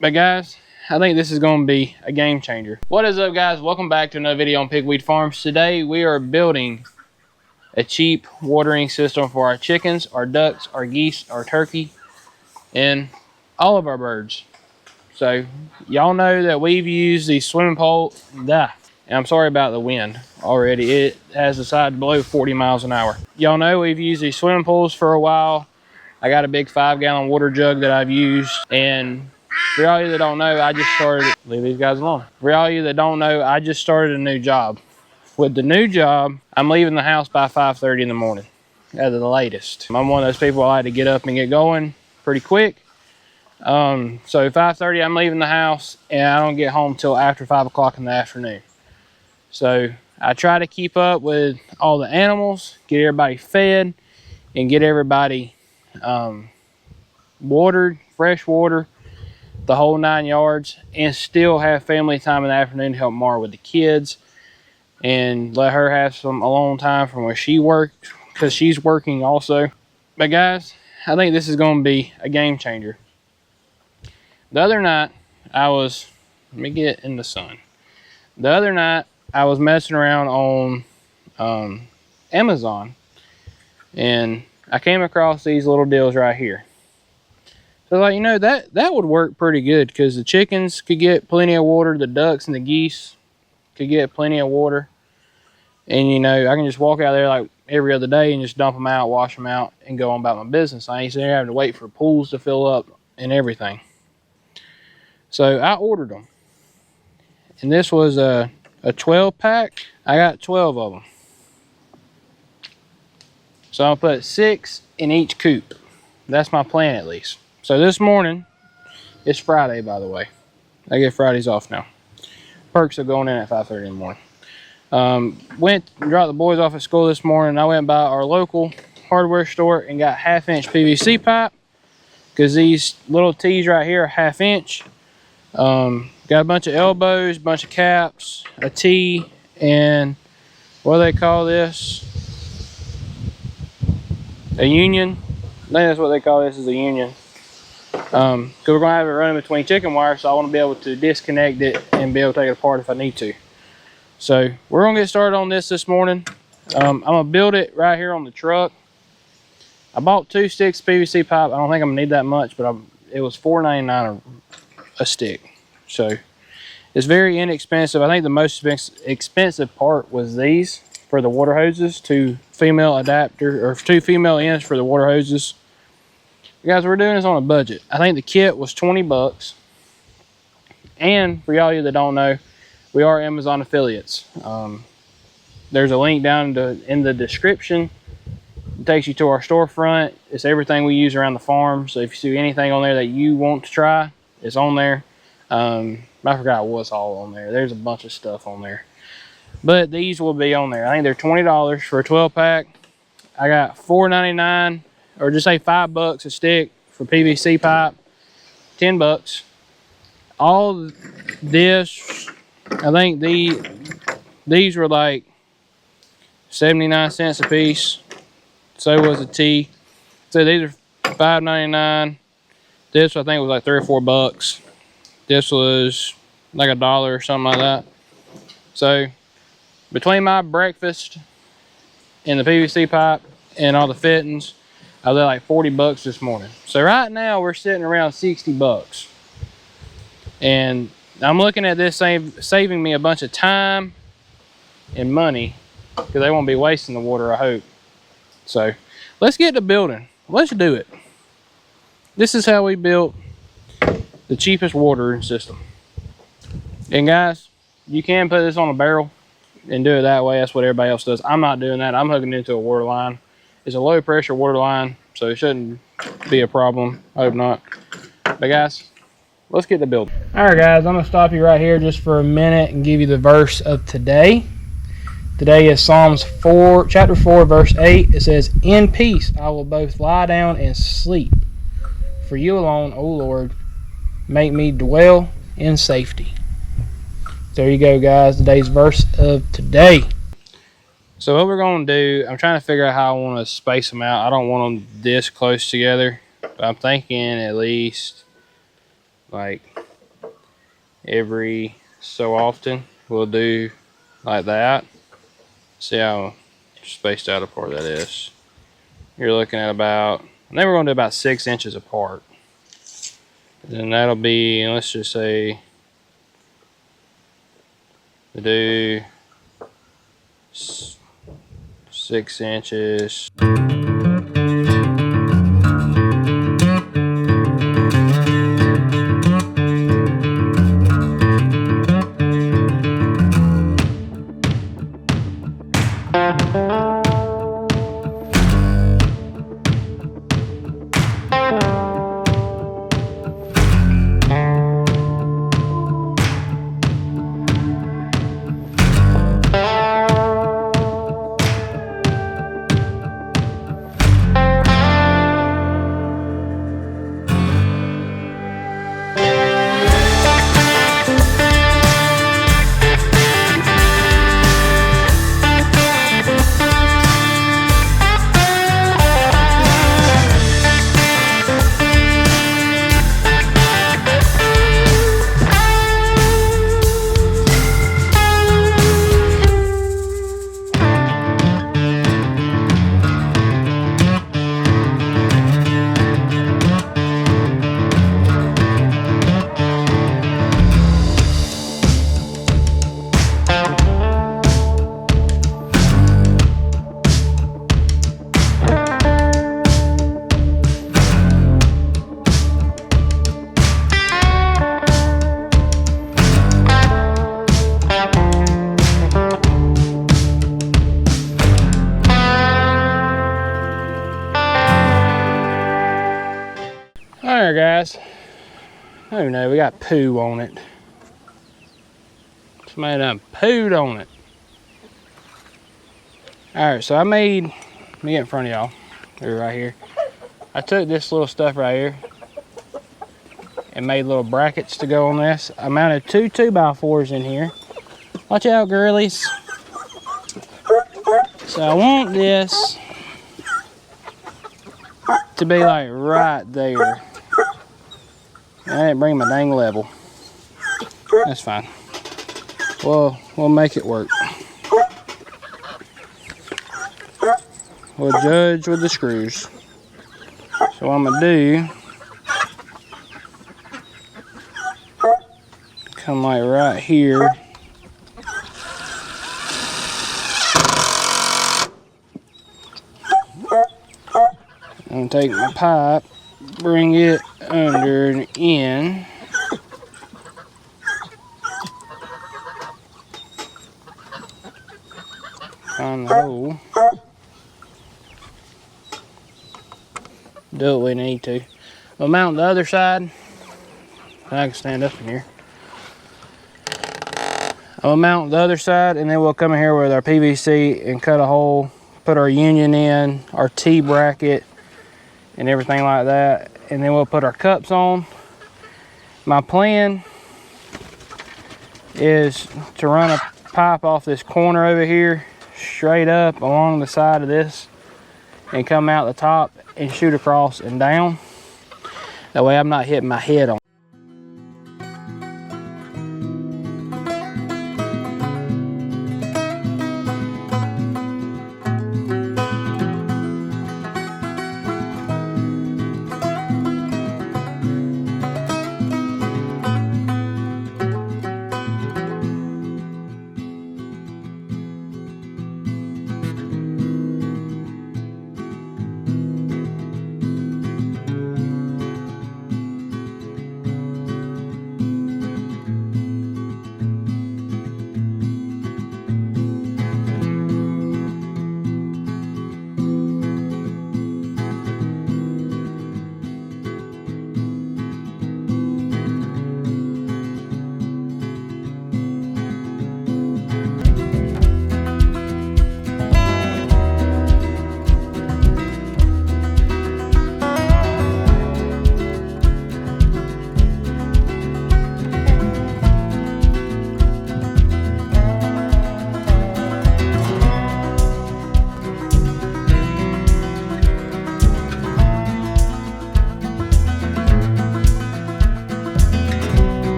But guys, I think this is going to be a game changer. What is up, guys? Welcome back to another video on Pigweed Farms. Today we are building a cheap watering system for our chickens, our ducks, our geese, our turkey, and all of our birds. So y'all know that we've used these swimming poles. And I'm sorry about the wind already. It has decided to blow 40 miles an hour. Y'all know we've used these swimming pools for a while. I got a big 5-gallon water jug that I've used, and for all you that don't know, I just started, leave these guys alone. For all you that don't know, I just started a new job. With the new job, I'm leaving the house by 5:30 in the morning at the latest. I'm one of those people I like to get up and get going pretty quick. So 5:30 I'm leaving the house, and I don't get home till after 5 o'clock in the afternoon. So I try to keep up with all the animals, get everybody fed, and get everybody watered, fresh water, the whole 9 yards, and still have family time in the afternoon to help Mara with the kids and let her have some alone time from where she works, because she's working also. But guys, I think this is going to be a game changer. The other night let me get in the sun. The other night I was messing around on Amazon, and I came across these little deals right here. So like, you know, that would work pretty good, because the chickens could get plenty of water, the ducks and the geese could get plenty of water, and you know, I can just walk out there like every other day and just dump them out, wash them out, and go on about my business. I ain't sitting there having to wait for pools to fill up and everything. So I ordered them, and this was a 12-pack. I got 12 of them. So I'll put 6 in each coop. That's my plan, at least. So this morning, it's Friday, by the way. I get Fridays off now. Perks are going in at 5:30 in the morning. Went and dropped the boys off at school this morning. I went by our local hardware store and got 1/2-inch PVC pipe, because these little T's right here are 1/2-inch. Got a bunch of elbows, a bunch of caps, a T, and what do they call this? A union. I think that's what they call this, is a union. Because we're going to have it running between chicken wires, so I want to be able to disconnect it and be able to take it apart if I need to. So we're going to get started on this morning. I'm going to build it right here on the truck. I bought 2 sticks of PVC pipe. I don't think I'm going to need that much, but it was $4.99 a stick. So it's very inexpensive. I think the most expensive part was these for the water hoses, 2 female adapter, or 2 female ends for the water hoses. Guys, we're doing this on a budget. I think the kit was 20 bucks. And for y'all that don't know, we are Amazon affiliates. There's a link down in the description. It takes you to our storefront. It's everything we use around the farm. So if you see anything on there that you want to try, it's on there. I forgot what's all on there. There's a bunch of stuff on there. But these will be on there. I think they're $20 for a 12-pack. I got $4.99, or just say $5 a stick for PVC pipe. 10 bucks. All this, I think these were like 79 cents a piece. So was a T. So these are $5.99. This I think was like $3 or $4. This was like $1 or something like that. So between my breakfast and the PVC pipe and all the fittings, I was at like 40 bucks this morning. So right now we're sitting around 60 bucks. And I'm looking at this saving me a bunch of time and money, because they won't be wasting the water, I hope. So let's get to building. Let's do it. This is how we built the cheapest watering system. And guys, you can put this on a barrel and do it that way. That's what everybody else does. I'm not doing that. I'm hooking into a water line. It's a low pressure water line, so it shouldn't be a problem. I hope not. But guys, let's get to building. All right, guys, I'm gonna stop you right here just for a minute and give you the verse of today. Today is Psalms 4, chapter 4, verse 8. It says, "In peace I will both lie down and sleep. For you alone, O Lord, make me dwell in safety." There you go, guys. Today's verse of today. So what we're going to do, I'm trying to figure out how I want to space them out. I don't want them this close together. But I'm thinking at least like every so often. We'll do like that. See how spaced out apart that is. You're looking at about, and then we're going to do about 6 inches apart. Then that'll be, let's just say, we do 6 inches. Alright guys, oh no, we got poo on it. Somebody done pooed on it. Alright, so I made, let me get in front of y'all, they're right here. I took this little stuff right here and made little brackets to go on this. I mounted 2 2x4s in here. Watch out, girlies. So I want this to be like right there. I didn't bring my dang level. That's fine. We'll make it work. We'll judge with the screws. So what I'm gonna do, come like right here. I'm gonna take my pipe, bring it under and in. Find the hole. Do what we need to. We'll mount the other side. I can stand up in here. I'll mount the other side and then we'll come in here with our PVC and cut a hole, put our union in, our T bracket and everything like that. And then we'll put our cups on. My plan is to run a pipe off this corner over here, straight up along the side of this and come out the top and shoot across and down. That way I'm not hitting my head on.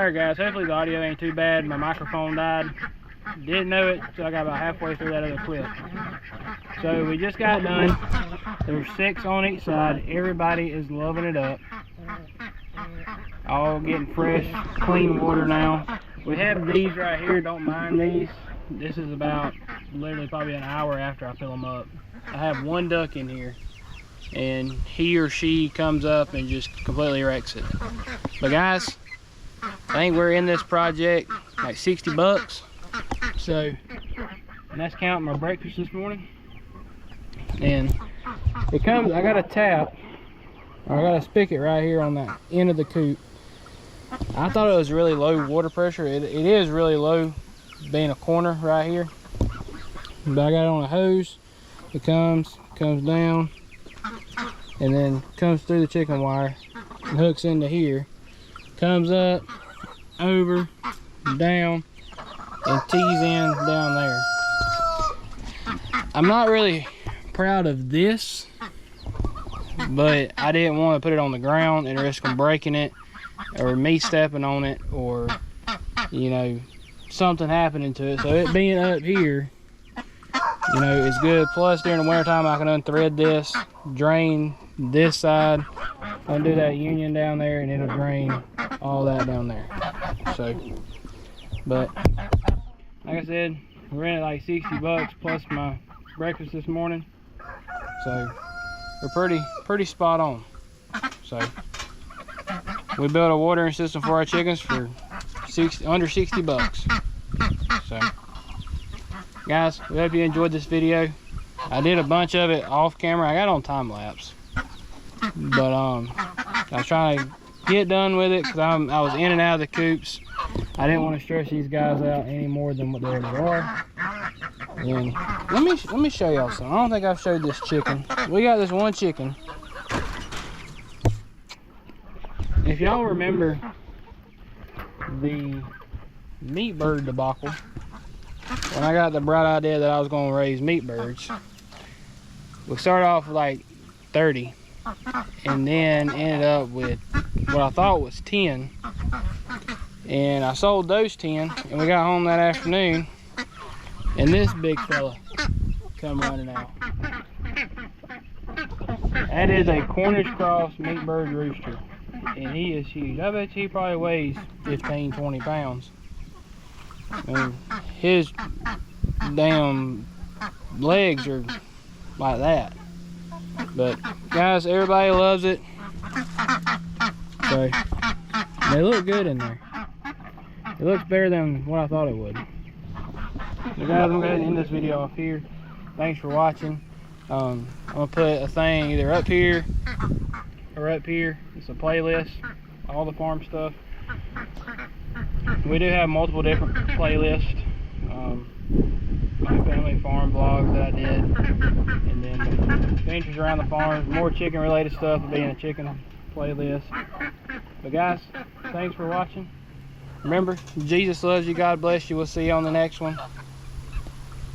Alright guys, hopefully the audio ain't too bad. My microphone died. Didn't know it, so I got about halfway through that other clip. So we just got done. There's 6 on each side. Everybody is loving it up. All getting fresh, clean water now. We have these right here, don't mind these. This is about literally probably an hour after I fill them up. I have one duck in here, and he or she comes up and just completely wrecks it. But guys, I think we're in this project like 60 bucks. So, and that's counting my breakfast this morning. And it comes, I got a tap, or I got a spigot right here on that end of the coop. I thought it was really low water pressure. It is really low, being a corner right here. But I got it on a hose. It comes down, and then comes through the chicken wire and hooks into here. Comes up, over, down, and tees in down there. I'm not really proud of this, but I didn't want to put it on the ground and risk them breaking it, or me stepping on it, or you know, something happening to it. So it being up here, you know, it's good. Plus during the winter time I can unthread this, drain this side, undo that union down there, and it'll drain all that down there. So, but like I said, we're in at like 60 bucks plus my breakfast this morning. So we're pretty spot on. So we built a watering system for our chickens for under 60 bucks. So guys, we hope you enjoyed this video. I did a bunch of it off camera. I got it on time lapse, but I was trying to get done with it because I was in and out of the coops. I didn't want to stress these guys out any more than what they already are. And let me show y'all something. I don't think I've showed this chicken. We got this one chicken. If y'all remember the meat bird debacle, when I got the bright idea that I was going to raise meat birds, we started off with like 30 and then ended up with what I thought was 10, and I sold those 10, and we got home that afternoon and this big fella come running out. That is a Cornish cross meat bird rooster, and he is huge. I bet he probably weighs 15-20 pounds. I mean, his damn legs are like that. But guys, everybody loves it. So they look good in there. It looks better than what I thought it would. So guys, I'm going to go ahead and end this video off here. Thanks for watching. I'm going to put a thing either up here or up here. It's a playlist, all the farm stuff. We do have multiple different playlists. My family farm vlogs that I did, and then adventures around the farm, more chicken related stuff will be in a chicken playlist. But guys, thanks for watching. Remember, Jesus loves you, God bless you. We'll see you on the next one.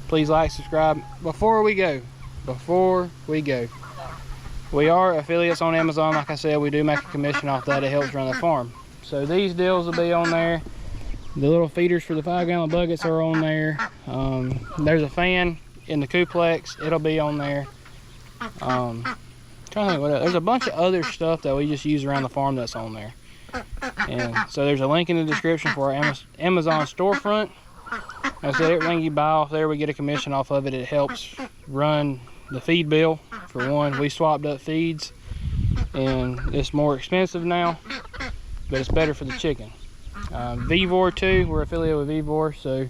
Please like, subscribe. Before we go, we are affiliates on Amazon. Like I said, we do make a commission off that. It helps run the farm. So these deals will be on there. The little feeders for the 5-gallon buckets are on there. There's a fan in the couplex. It'll be on there. Trying to think what else. There's a bunch of other stuff that we just use around the farm that's on there. And so there's a link in the description for our Amazon storefront. Like I said, everything you buy off there, we get a commission off of it. It helps run the feed bill. For one, we swapped up feeds, and it's more expensive now, but it's better for the chicken. Vivor too, we're affiliated with Vivor, so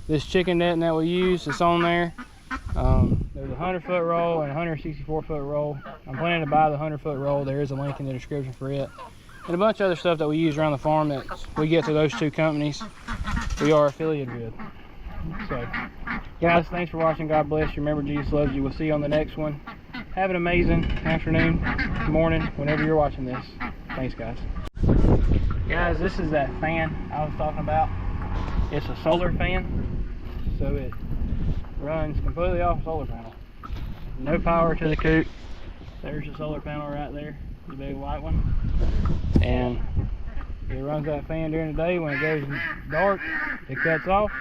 this chicken netting that we use is on there. There's a 100-foot roll and a 164-foot roll. I'm planning to buy the 100-foot roll. There is a link in the description for it, and a bunch of other stuff that we use around the farm that we get through those two companies we are affiliated with. So guys, thanks for watching. God bless you. Remember, Jesus loves you. We'll see you on the next one. Have an amazing afternoon, morning, whenever you're watching this. Thanks guys. Guys, this is that fan I was talking about. It's a solar fan, so it runs completely off solar panel. No power to the coop. There's the solar panel right there, the big white one. And It runs that fan during the day. When it goes dark, it cuts off.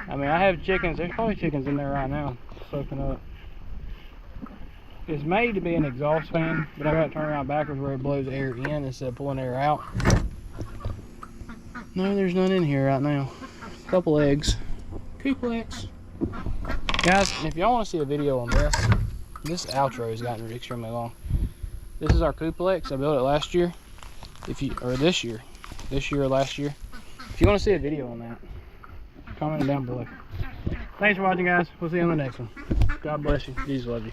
I mean, I have chickens. There's probably chickens in there right now soaking up. It's made to be an exhaust fan, but I got to turn around backwards where it blows air in instead of pulling air out. No, there's none in here right now. A couple eggs. Cooplex. Guys, if y'all want to see a video on this outro has gotten extremely long. This is our Cooplex. I built it last year. Or this year or last year. If you want to see a video on that, comment down below. Thanks for watching, guys. We'll see you on the next one. God bless you. Jesus love you.